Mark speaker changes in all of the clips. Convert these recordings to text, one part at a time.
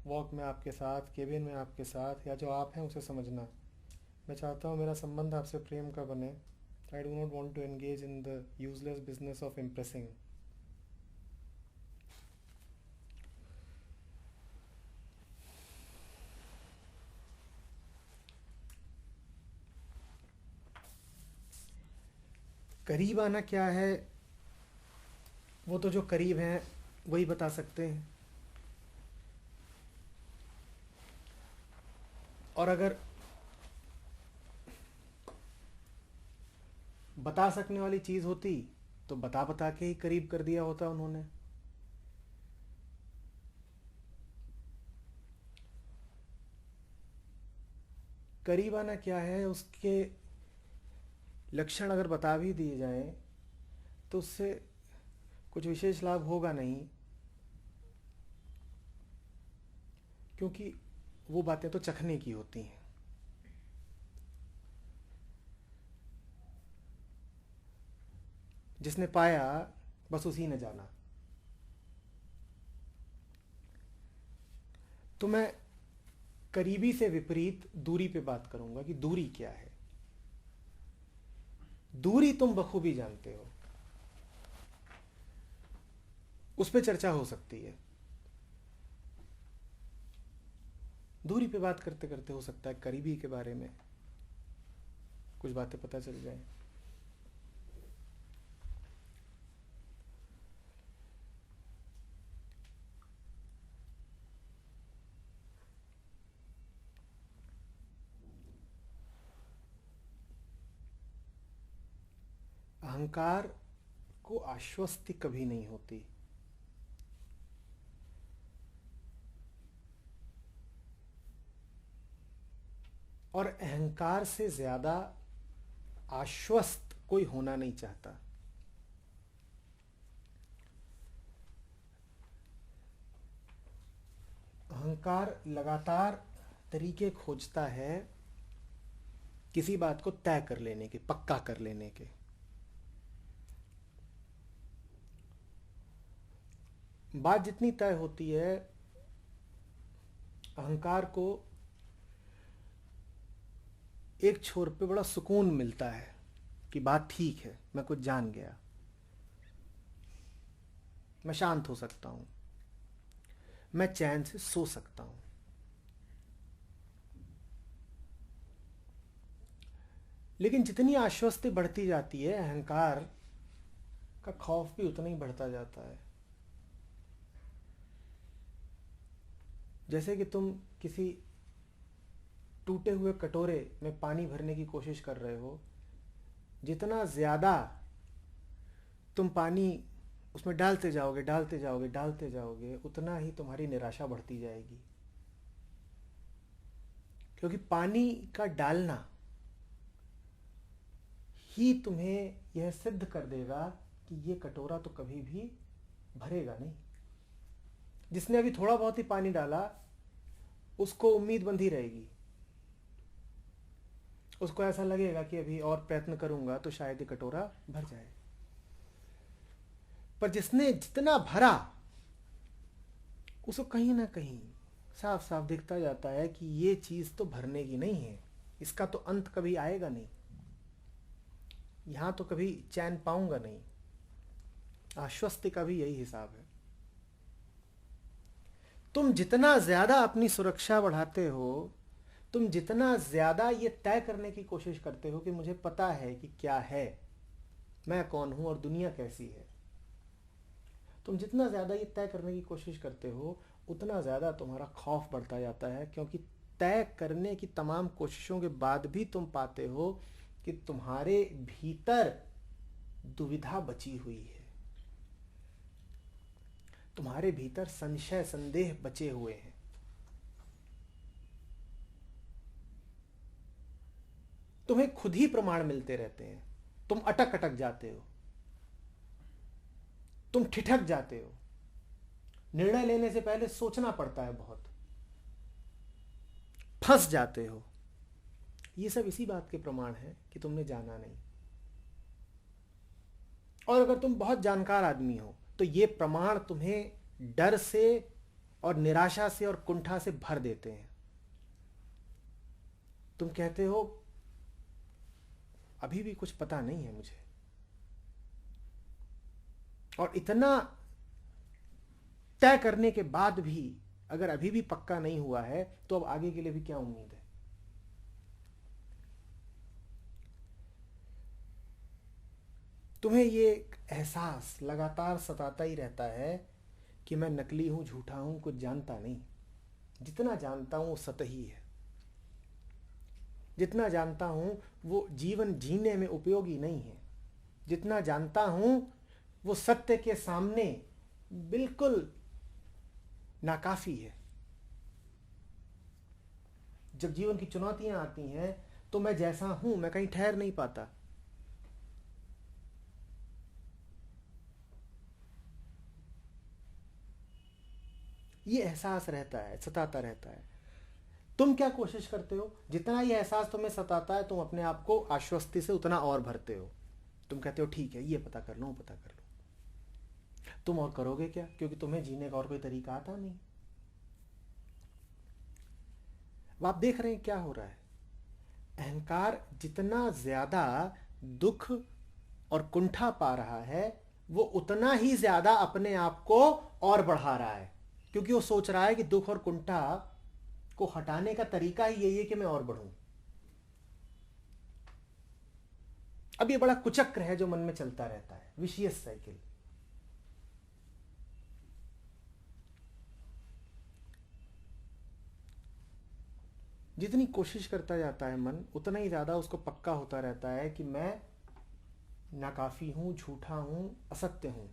Speaker 1: Walk में आपके साथ, केबिन में आपके साथ, या जो आप हैं उसे समझना। मैं चाहता हूँ मेरा संबंध आपसे प्रेम का बने। I do not want to engage in the useless business of impressing. करीब आना क्या है, वो तो जो करीब हैं वही बता सकते हैं। और अगर बता सकने वाली चीज़ होती तो बता बता के ही करीब कर दिया होता उन्होंने। करीब आना क्या है, उसके लक्षण अगर बता भी दिए जाएं तो उससे कुछ विशेष लाभ होगा नहीं, क्योंकि वो बातें तो चखने की होती हैं। जिसने पाया बस उसी ने जाना। तो मैं करीबी से विपरीत दूरी पे बात करूंगा कि दूरी क्या है। दूरी तुम बखूबी जानते हो, उस पर चर्चा हो सकती है। दूरी पे बात करते करते हो सकता है करीबी के बारे में कुछ बातें पता चल जाए। अहंकार को आश्वस्ति कभी नहीं होती। और अहंकार से ज्यादा आश्वस्त कोई होना नहीं चाहता। अहंकार लगातार तरीके खोजता है किसी बात को तय कर लेने के, पक्का कर लेने के। बात जितनी तय होती है, अहंकार को एक छोर पे बड़ा सुकून मिलता है कि बात ठीक है, मैं कुछ जान गया, मैं शांत हो सकता हूं, मैं चैन से सो सकता हूं। लेकिन जितनी आश्वस्ति बढ़ती जाती है, अहंकार का खौफ भी उतना ही बढ़ता जाता है। जैसे कि तुम किसी टूटे हुए कटोरे में पानी भरने की कोशिश कर रहे हो, जितना ज़्यादा तुम पानी उसमें डालते जाओगे डालते जाओगे डालते जाओगे, उतना ही तुम्हारी निराशा बढ़ती जाएगी। क्योंकि पानी का डालना ही तुम्हें यह सिद्ध कर देगा कि ये कटोरा तो कभी भी भरेगा नहीं। जिसने अभी थोड़ा बहुत ही पानी डाला, उसको उम्मीद बंधी रहेगी, उसको ऐसा लगेगा कि अभी और प्रयत्न करूंगा तो शायद ये कटोरा भर जाए। पर जिसने जितना भरा, उसको कहीं ना कहीं साफ साफ दिखता जाता है कि ये चीज तो भरने की नहीं है, इसका तो अंत कभी आएगा नहीं, यहां तो कभी चैन पाऊंगा नहीं। आश्वस्ति का भी यही हिसाब है। तुम जितना ज्यादा अपनी सुरक्षा बढ़ाते हो, तुम जितना ज्यादा ये तय करने की कोशिश करते हो कि मुझे पता है कि क्या है, मैं कौन हूं और दुनिया कैसी है, तुम जितना ज्यादा ये तय करने की कोशिश करते हो, उतना ज्यादा तुम्हारा खौफ बढ़ता जाता है। क्योंकि तय करने की तमाम कोशिशों के बाद भी तुम पाते हो कि तुम्हारे भीतर दुविधा बची हुई है, तुम्हारे भीतर संशय संदेह बचे हुए हैं। तुम्हें खुद ही प्रमाण मिलते रहते हैं, तुम अटक अटक जाते हो, तुम ठिठक जाते हो, निर्णय लेने से पहले सोचना पड़ता है बहुत, फंस जाते हो। ये सब इसी बात के प्रमाण है कि तुमने जाना नहीं। और अगर तुम बहुत जानकार आदमी हो तो ये प्रमाण तुम्हें डर से और निराशा से और कुंठा से भर देते हैं। तुम कहते हो अभी भी कुछ पता नहीं है मुझे, और इतना तय करने के बाद भी अगर अभी भी पक्का नहीं हुआ है तो अब आगे के लिए भी क्या उम्मीद है? तुम्हें ये एहसास लगातार सताता ही रहता है कि मैं नकली हूं, झूठा हूं, कुछ जानता नहीं। जितना जानता हूं वो सतही है, जितना जानता हूं वो जीवन जीने में उपयोगी नहीं है, जितना जानता हूं वो सत्य के सामने बिल्कुल नाकाफी है। जब जीवन की चुनौतियां आती हैं तो मैं जैसा हूं मैं कहीं ठहर नहीं पाता। ये एहसास रहता है, सताता रहता है। तुम क्या कोशिश करते हो? जितना ये एहसास तुम्हें सताता है तुम अपने आप को आश्वस्ति से उतना और भरते हो। तुम कहते हो ठीक है, ये पता कर लूं, पता कर लूं। तुम और करोगे क्या? क्योंकि तुम्हें जीने का और कोई तरीका आता नहीं। अब आप देख रहे हैं क्या हो रहा है। अहंकार जितना ज्यादा दुख और कुंठा पा रहा है वो उतना ही ज्यादा अपने आप को और बढ़ा रहा है, क्योंकि वो सोच रहा है कि दुख और कुंठा को हटाने का तरीका ही यही है कि मैं और बढ़ूं। अब ये बड़ा कुचक्र है जो मन में चलता रहता है, विशियस साइकिल। जितनी कोशिश करता जाता है मन उतना ही ज्यादा उसको पक्का होता रहता है कि मैं नाकाफी हूं, झूठा हूं, असत्य हूं।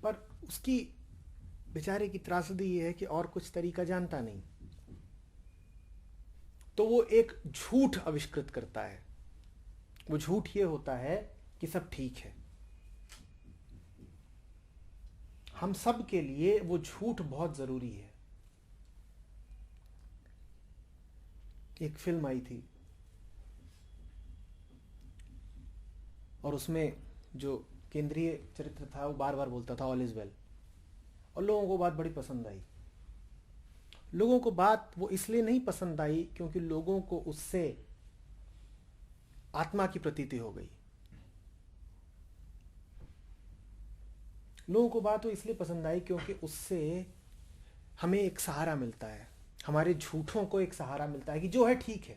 Speaker 1: पर उसकी बेचारे की त्रासदी ये है कि और कुछ तरीका जानता नहीं, तो वो एक झूठ आविष्कृत करता है। वो झूठ ये होता है कि सब ठीक है। हम सब के लिए वो झूठ बहुत जरूरी है। एक फिल्म आई थी और उसमें जो केंद्रीय चरित्र था वो बार बार बोलता था ऑल इज वेल, और लोगों को बात बड़ी पसंद आई। लोगों को बात वो इसलिए नहीं पसंद आई क्योंकि लोगों को उससे आत्मा की प्रतीति हो गई। लोगों को बात वो इसलिए पसंद आई क्योंकि उससे हमें एक सहारा मिलता है, हमारे झूठों को एक सहारा मिलता है कि जो है ठीक है।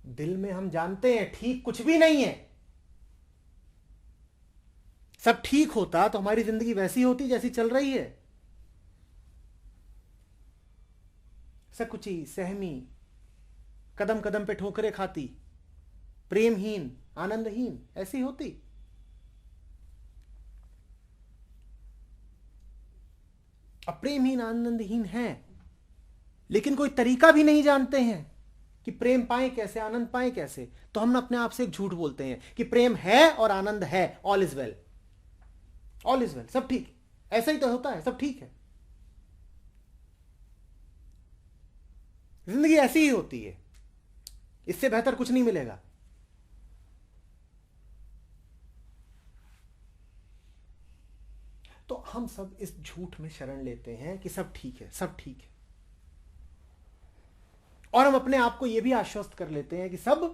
Speaker 1: दिल में हम जानते हैं ठीक कुछ भी नहीं है। सब ठीक होता तो हमारी जिंदगी वैसी होती जैसी चल रही है, सकुची, सहमी, कदम कदम पे ठोकरें खाती, प्रेमहीन, आनंदहीन, ऐसी होती। अब प्रेमहीन, आनंदहीन है, लेकिन कोई तरीका भी नहीं जानते हैं कि प्रेम पाए कैसे, आनंद पाए कैसे। तो हम अपने आप से एक झूठ बोलते हैं कि प्रेम है और आनंद है, all is well, all is well, सब ठीक। ऐसा ही तो होता है, सब ठीक है। जिंदगी ऐसी ही होती है, इससे बेहतर कुछ नहीं मिलेगा। तो हम सब इस झूठ में शरण लेते हैं कि सब ठीक है, सब ठीक है, और हम अपने आप को यह भी आश्वस्त कर लेते हैं कि सब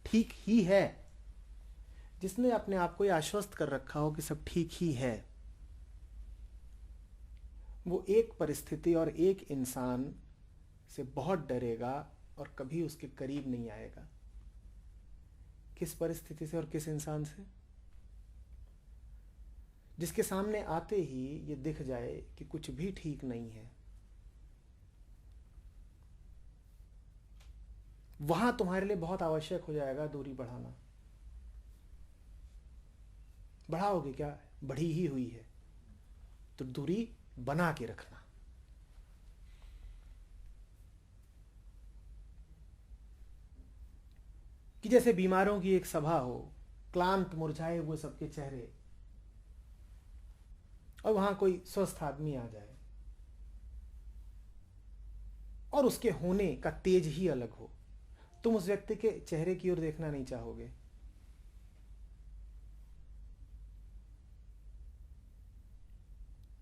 Speaker 1: ठीक ही है। जिसने अपने आप को यह आश्वस्त कर रखा हो कि सब ठीक ही है, वो एक परिस्थिति और एक इंसान से बहुत डरेगा और कभी उसके करीब नहीं आएगा। किस परिस्थिति से और किस इंसान से? जिसके सामने आते ही ये दिख जाए कि कुछ भी ठीक नहीं है। वहां तुम्हारे लिए बहुत आवश्यक हो जाएगा दूरी बढ़ाना। बढ़ाओगे क्या? बढ़ी ही हुई है, तो दूरी बना के रखना। कि जैसे बीमारों की एक सभा हो, क्लांत मुरझाए हुए सबके चेहरे, और वहां कोई स्वस्थ आदमी आ जाए और उसके होने का तेज ही अलग हो, तुम उस व्यक्ति के चेहरे की ओर देखना नहीं चाहोगे।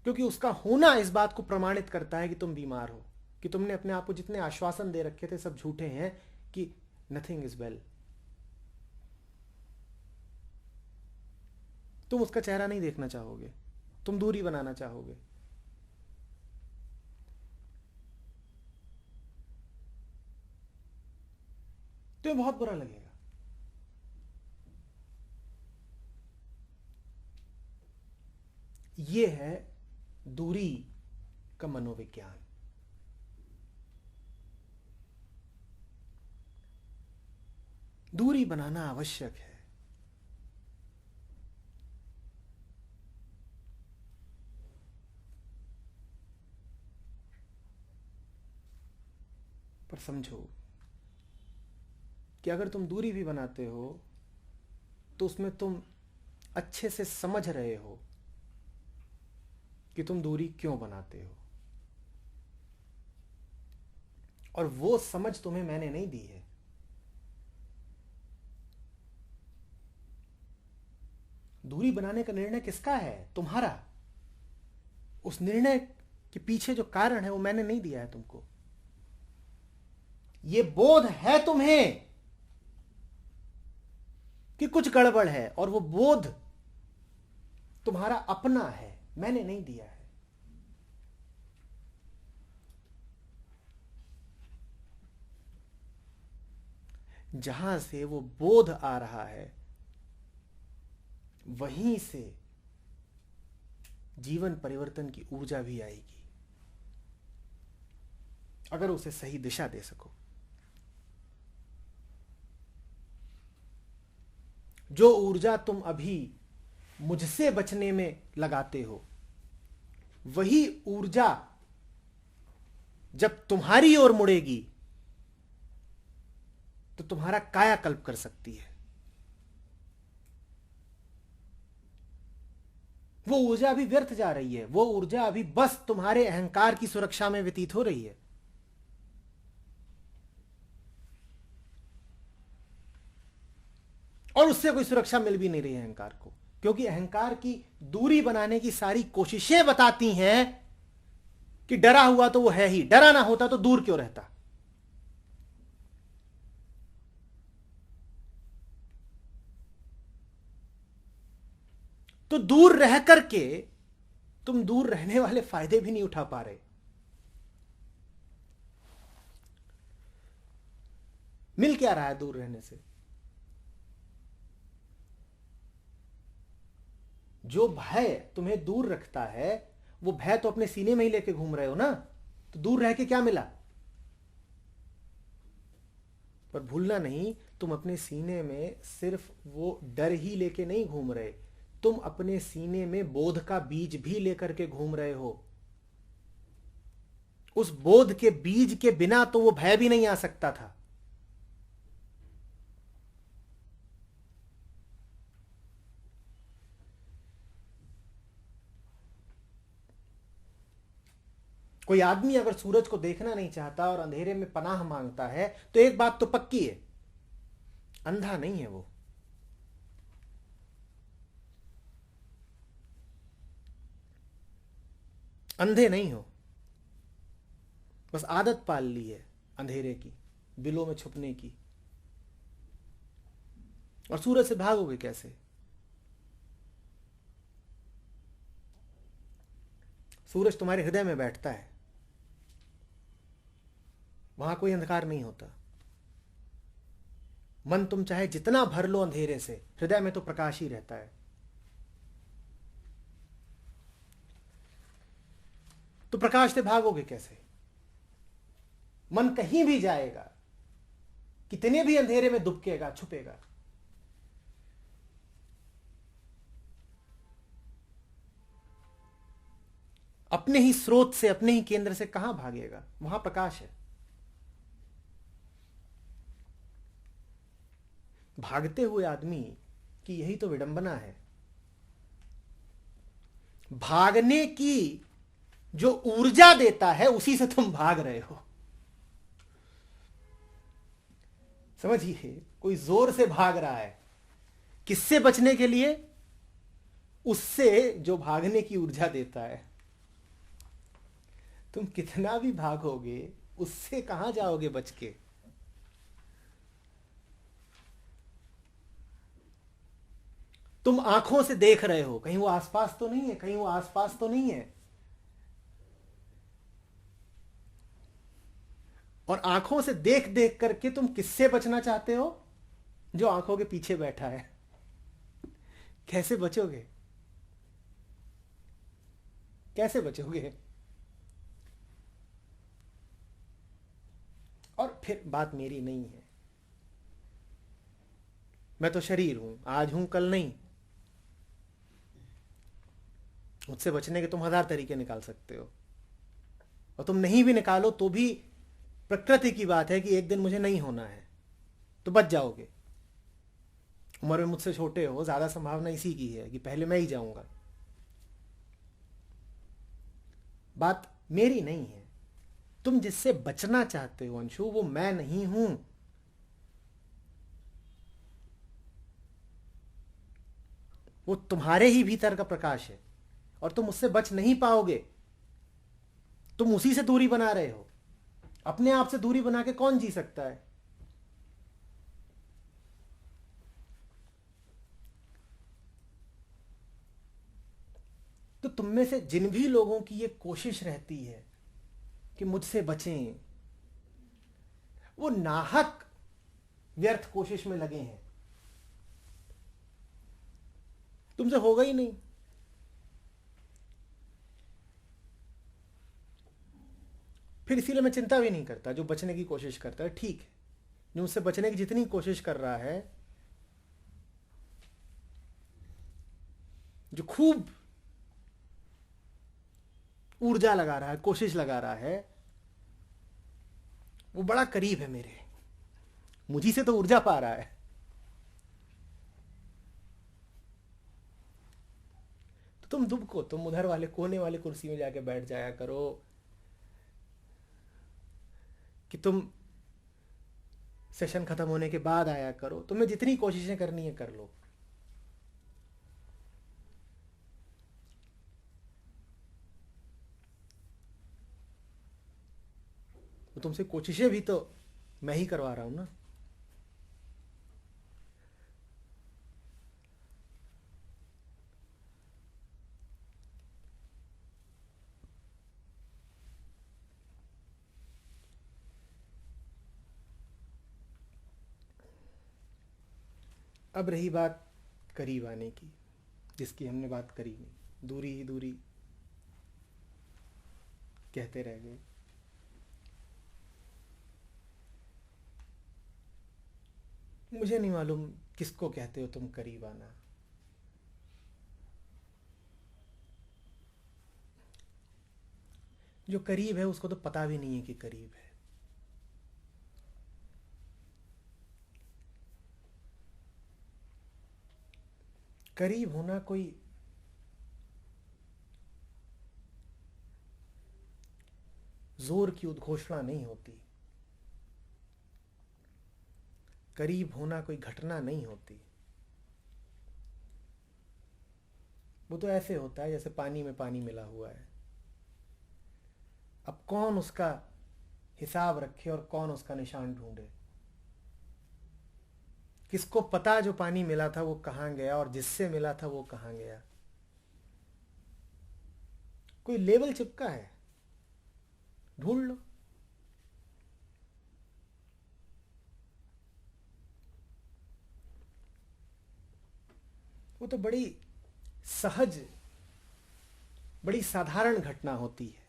Speaker 1: क्योंकि उसका होना इस बात को प्रमाणित करता है कि तुम बीमार हो, कि तुमने अपने आप को जितने आश्वासन दे रखे थे सब झूठे हैं कि नथिंग इज वेल। तुम उसका चेहरा नहीं देखना चाहोगे, तुम दूरी बनाना चाहोगे। तुम्हें बहुत बुरा लगेगा। यह है दूरी का मनोविज्ञान। दूरी बनाना आवश्यक है। पर समझो कि अगर तुम दूरी भी बनाते हो तो उसमें तुम अच्छे से समझ रहे हो कि तुम दूरी क्यों बनाते हो, और वो समझ तुम्हें मैंने नहीं दी है। दूरी बनाने का निर्णय किसका है? तुम्हारा। उस निर्णय के पीछे जो कारण है वो मैंने नहीं दिया है तुमको। ये बोध है तुम्हें कि कुछ गड़बड़ है, और वो बोध तुम्हारा अपना है, मैंने नहीं दिया है। जहां से वो बोध आ रहा है वहीं से जीवन परिवर्तन की ऊर्जा भी आएगी, अगर उसे सही दिशा दे सको। जो ऊर्जा तुम अभी मुझसे बचने में लगाते हो, वही ऊर्जा जब तुम्हारी ओर मुड़ेगी तो तुम्हारा कायाकल्प कर सकती है। वो ऊर्जा अभी व्यर्थ जा रही है, वो ऊर्जा अभी बस तुम्हारे अहंकार की सुरक्षा में व्यतीत हो रही है। और उससे कोई सुरक्षा मिल भी नहीं रही है अहंकार को, क्योंकि अहंकार की दूरी बनाने की सारी कोशिशें बताती हैं कि डरा हुआ तो वो है ही, डरा ना होता तो दूर क्यों रहता। तो दूर रह करके तुम दूर रहने वाले फायदे भी नहीं उठा पा रहे। मिल क्या रहा है दूर रहने से? जो भय तुम्हें दूर रखता है वो भय तो अपने सीने में ही लेके घूम रहे हो ना, तो दूर रह के क्या मिला? पर भूलना नहीं, तुम अपने सीने में सिर्फ वो डर ही लेके नहीं घूम रहे, तुम अपने सीने में बोध का बीज भी लेकर के घूम रहे हो। उस बोध के बीज के बिना तो वो भय भी नहीं आ सकता था। कोई आदमी अगर सूरज को देखना नहीं चाहता और अंधेरे में पनाह मांगता है तो एक बात तो पक्की है, अंधा नहीं है वो। अंधे नहीं हो, बस आदत पाल ली है अंधेरे की, बिलों में छुपने की। और सूरज से भागोगे कैसे? सूरज तुम्हारे हृदय में बैठता है, वहां कोई अंधकार नहीं होता। मन तुम चाहे जितना भर लो अंधेरे से, हृदय में तो प्रकाश ही रहता है। तो प्रकाश से भागोगे कैसे? मन कहीं भी जाएगा, कितने भी अंधेरे में दुबकेगा, छुपेगा। अपने ही स्रोत से, अपने ही केंद्र से कहां भागेगा? वहां प्रकाश है। भागते हुए आदमी की यही तो विडंबना है। भागने की जो ऊर्जा देता है उसी से तुम भाग रहे हो। समझिए, कोई जोर से भाग रहा है, किससे बचने के लिए? उससे जो भागने की ऊर्जा देता है। तुम कितना भी भागोगे उससे कहां जाओगे बच के। तुम आंखों से देख रहे हो, कहीं वो आसपास तो नहीं है, कहीं वो आसपास तो नहीं है। और आंखों से देख देख करके तुम किससे बचना चाहते हो? जो आंखों के पीछे बैठा है। कैसे बचोगे? कैसे बचोगे? और फिर बात मेरी नहीं है, मैं तो शरीर हूं, आज हूं कल नहीं। मुझसे बचने के तुम हजार तरीके निकाल सकते हो, और तुम नहीं भी निकालो तो भी प्रकृति की बात है कि एक दिन मुझे नहीं होना है, तो बच जाओगे। उम्र में मुझसे छोटे हो, ज्यादा संभावना इसी की है कि पहले मैं ही जाऊंगा। बात मेरी नहीं है। तुम जिससे बचना चाहते हो अंशु, वो मैं नहीं हूं। वो तुम्हारे ही भीतर का प्रकाश है, और तुम उससे बच नहीं पाओगे। तुम उसी से दूरी बना रहे हो। अपने आप से दूरी बना के कौन जी सकता है? तो तुम में से जिन भी लोगों की ये कोशिश रहती है कि मुझसे बचें, वो नाहक व्यर्थ कोशिश में लगे हैं। तुमसे होगा ही नहीं। फिर इसीलिए मैं चिंता भी नहीं करता। जो बचने की कोशिश करता है ठीक है, जो मुझसे बचने की जितनी कोशिश कर रहा है, जो खूब ऊर्जा लगा रहा है, कोशिश लगा रहा है, वो बड़ा करीब है मेरे। मुझी से तो ऊर्जा पा रहा है। तो तुम दुबको, तुम उधर वाले कोने वाले कुर्सी में जाके बैठ जाया करो कि तुम सेशन खत्म होने के बाद आया करो। तुम्हें जितनी कोशिशें करनी है कर लो। तो तुमसे कोशिशें भी तो मैं ही करवा रहा हूं ना। अब रही बात करीब आने की, जिसकी हमने बात करी नहीं। दूरी ही दूरी कहते रह गए। मुझे नहीं मालूम किसको कहते हो तुम करीब आना। जो करीब है उसको तो पता भी नहीं है कि करीब है। करीब होना कोई जोर की उद्घोषणा नहीं होती। करीब होना कोई घटना नहीं होती। वो तो ऐसे होता है जैसे पानी में पानी मिला हुआ है। अब कौन उसका हिसाब रखे और कौन उसका निशान ढूंढे? किसको पता जो पानी मिला था वो कहां गया, और जिससे मिला था वो कहां गया? कोई लेबल चिपका है, ढूंढ लो। वो तो बड़ी सहज, बड़ी साधारण घटना होती है।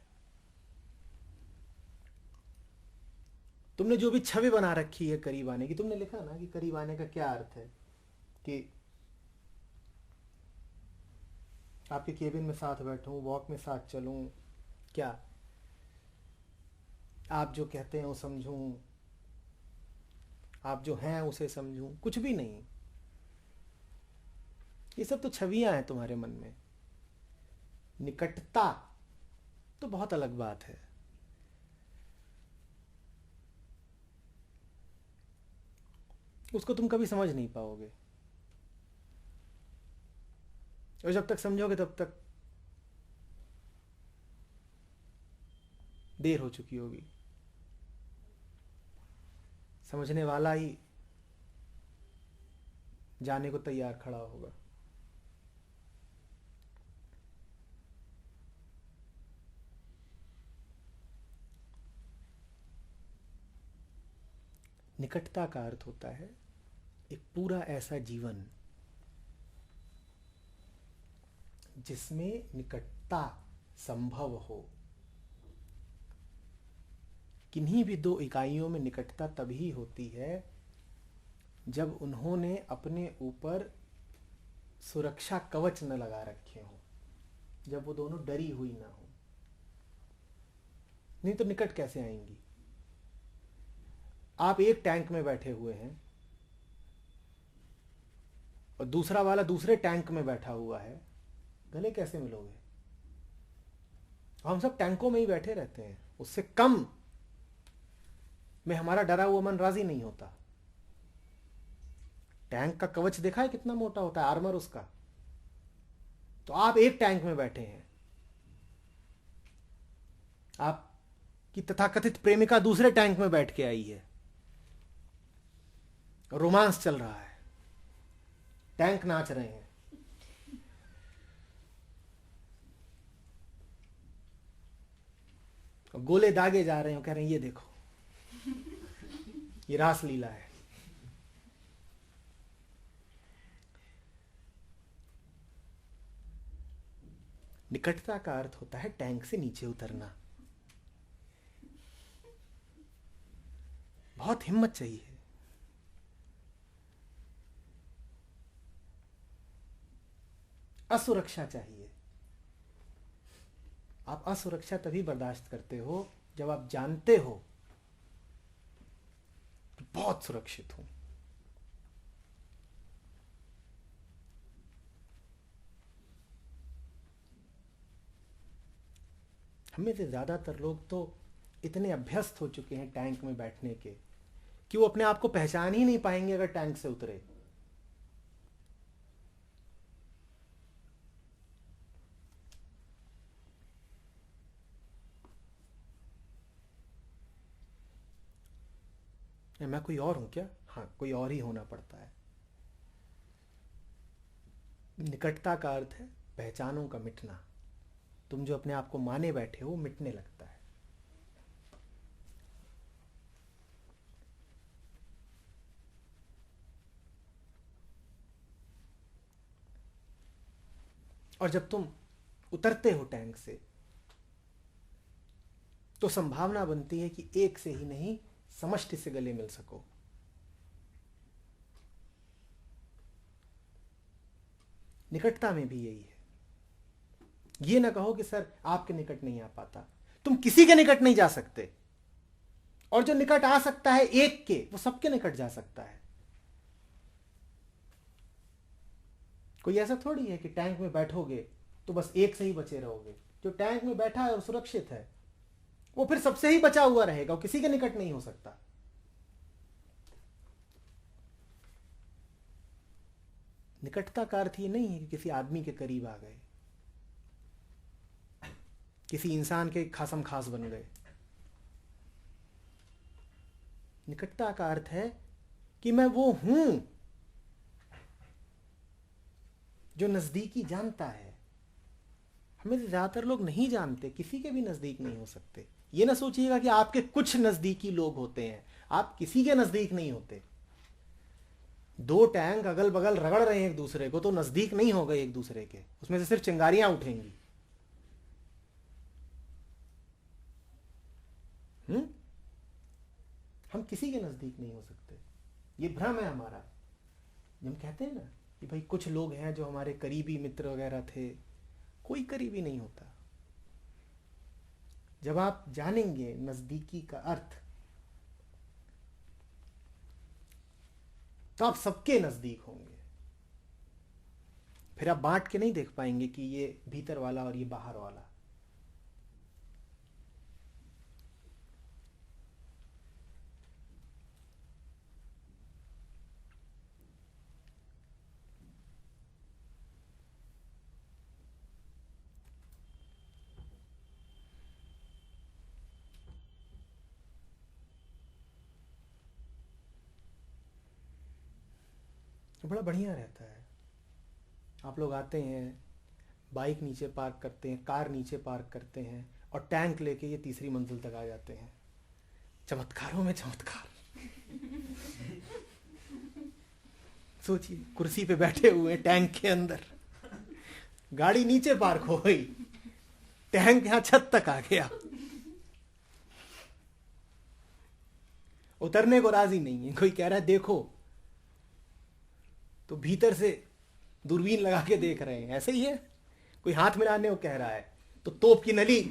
Speaker 1: तुमने जो भी छवि बना रखी है करीब आने की, तुमने लिखा ना कि करीब आने का क्या अर्थ है, कि आपके केबिन में साथ बैठूं, वॉक में साथ चलूं, क्या आप जो कहते हैं वो समझूं, आप जो हैं उसे समझूं, कुछ भी नहीं। ये सब तो छवियां हैं तुम्हारे मन में। निकटता तो बहुत अलग बात है। उसको तुम कभी समझ नहीं पाओगे, और जब तक समझोगे तब तक देर हो चुकी होगी। समझने वाला ही जाने को तैयार खड़ा होगा। निकटता का अर्थ होता है एक पूरा ऐसा जीवन जिसमें निकटता संभव हो। किन्हीं भी दो इकाइयों में निकटता तभी होती है जब उन्होंने अपने ऊपर सुरक्षा कवच न लगा रखे हो, जब वो दोनों डरी हुई ना हो। नहीं तो निकट कैसे आएंगी? आप एक टैंक में बैठे हुए हैं और दूसरा वाला दूसरे टैंक में बैठा हुआ है, गले कैसे मिलोगे? हम सब टैंकों में ही बैठे रहते हैं, उससे कम में हमारा डरा हुआ मन राजी नहीं होता। टैंक का कवच देखा है कितना मोटा होता है, आर्मर उसका। तो आप एक टैंक में बैठे हैं, आपकी तथाकथित प्रेमिका दूसरे टैंक में बैठ के आई है, रोमांस चल रहा है, टैंक नाच रहे हैं। गोले दागे जा रहे हो, कह रहे हैं ये देखो ये रास लीला है। निकटता का अर्थ होता है टैंक से नीचे उतरना। बहुत हिम्मत चाहिए। असुरक्षा चाहिए। आप असुरक्षा तभी बर्दाश्त करते हो जब आप जानते हो कि बहुत सुरक्षित हूं। हमें से ज्यादातर लोग तो इतने अभ्यस्त हो चुके हैं टैंक में बैठने के कि वो अपने आप को पहचान ही नहीं पाएंगे अगर टैंक से उतरे। मैं कोई और हूं क्या? हाँ, कोई और ही होना पड़ता है। निकटता का अर्थ है पहचानों का मिटना। तुम जो अपने आप को माने बैठे हो मिटने लगता है। और जब तुम उतरते हो टैंक से तो संभावना बनती है कि एक से ही नहीं समष्टि से गले मिल सको। निकटता में भी यही है। ये ना कहो कि सर आपके निकट नहीं आ पाता। तुम किसी के निकट नहीं जा सकते, और जो निकट आ सकता है एक के, वो सबके निकट जा सकता है। कोई ऐसा थोड़ी है कि टैंक में बैठोगे तो बस एक से ही बचे रहोगे। जो टैंक में बैठा है और सुरक्षित है वो फिर सबसे ही बचा हुआ रहेगा, वो किसी के निकट नहीं हो सकता। निकटता का अर्थ ये नहीं है कि किसी आदमी के करीब आ गए, किसी इंसान के खासम खास बन गए। निकटता का अर्थ है कि मैं वो हूं जो नजदीकी जानता है। हमें ज्यादातर लोग नहीं जानते, किसी के भी नजदीक नहीं हो सकते। ये ना सोचिएगा कि आपके कुछ नजदीकी लोग होते हैं, आप किसी के नजदीक नहीं होते। दो टैंक अगल बगल रगड़ रहे हैं एक दूसरे को तो नजदीक नहीं हो गए एक दूसरे के, उसमें से सिर्फ चिंगारियां उठेंगी। हम किसी के नजदीक नहीं हो सकते। ये भ्रम है हमारा। हम कहते हैं ना कि भाई कुछ लोग हैं जो हमारे करीबी मित्र वगैरह थे, कोई करीबी नहीं होता। जब आप जानेंगे नजदीकी का अर्थ तो आप सबके नजदीक होंगे। फिर आप बांट के नहीं देख पाएंगे कि ये भीतर वाला और ये बाहर वाला। तो बड़ा बढ़िया रहता है। आप लोग आते हैं, बाइक नीचे पार्क करते हैं, कार नीचे पार्क करते हैं और टैंक लेके ये तीसरी मंजिल तक आ जाते हैं। चमत्कारों में चमत्कार। सोचिए, कुर्सी पे बैठे हुए टैंक के अंदर, गाड़ी नीचे पार्क हो गई, टैंक यहां छत तक आ गया, उतरने को राजी नहीं है। कोई कह रहा है देखो, तो भीतर से दूरबीन लगा के देख रहे हैं, ऐसे ही है। कोई हाथ मिलाने को कह रहा है तो तोप की नली।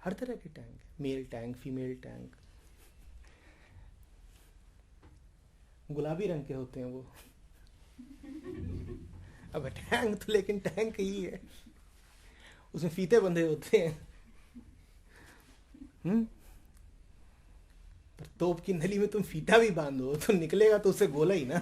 Speaker 1: हर तरह के टैंक है, मेल टैंक, फीमेल टैंक। गुलाबी रंग के होते हैं वो। अब टैंक तो लेकिन टैंक ही है, उसमें फीते बंधे होते हैं। पर तोप की नली में तुम फीता भी बांधो तो निकलेगा तो उससे गोला ही ना।